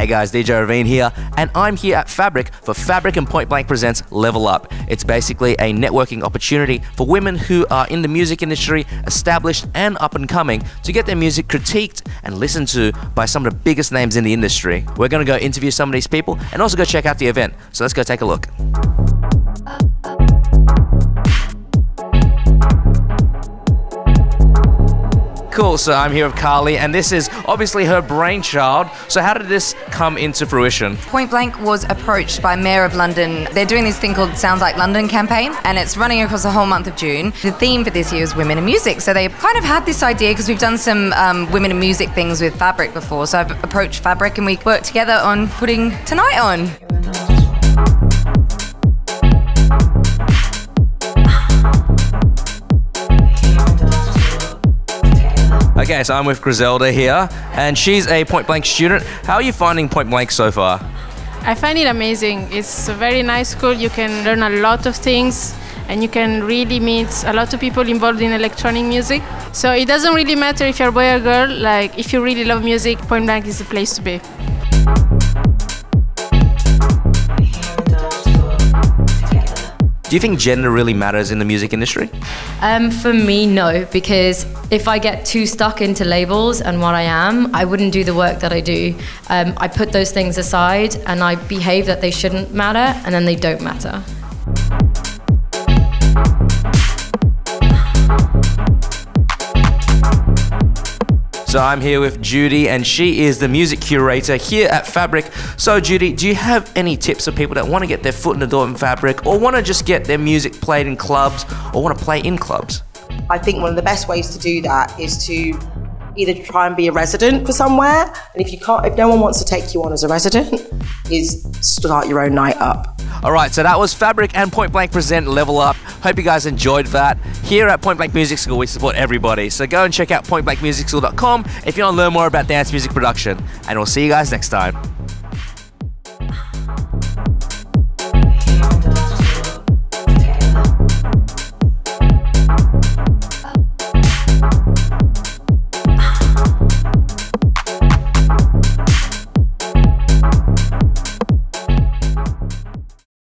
Hey guys, DJ Ravine here, and I'm here at Fabric for Fabric and Point Blank presents Level Up. It's basically a networking opportunity for women who are in the music industry, established and up and coming, to get their music critiqued and listened to by some of the biggest names in the industry. We're going to go interview some of these people and also go check out the event. So let's go take a look. Cool, so I'm here with Carly, and this is obviously her brainchild. So how did this come into fruition? Point Blank was approached by Mayor of London. They're doing this thing called Sounds Like London campaign, and it's running across the whole month of June. The theme for this year is women in music. So they kind of had this idea because we've done some women in music things with Fabric before. So I've approached Fabric and we worked together on putting tonight on. Okay, so I'm with Griselle here, and she's a Point Blank student. How are you finding Point Blank so far? I find it amazing. It's a very nice school. You can learn a lot of things, and you can really meet a lot of people involved in electronic music. So it doesn't really matter if you're a boy or girl. Like, if you really love music, Point Blank is the place to be. Do you think gender really matters in the music industry? For me, no, because if I get too stuck into labels and what I am, I wouldn't do the work that I do. I put those things aside and I behave that they shouldn't matter, and then they don't matter. So I'm here with Judy, and she is the music curator here at Fabric. So Judy, do you have any tips for people that want to get their foot in the door in Fabric, or want to just get their music played in clubs, or want to play in clubs? I think one of the best ways to do that is to either try and be a resident for somewhere, and if no one wants to take you on as a resident, is start your own night up. All right, so that was Fabric and Point Blank present Level Up. Hope you guys enjoyed that. Here at Point Blank Music School, we support everybody. So go and check out pointblankmusicschool.com if you want to learn more about dance music production. And we'll see you guys next time.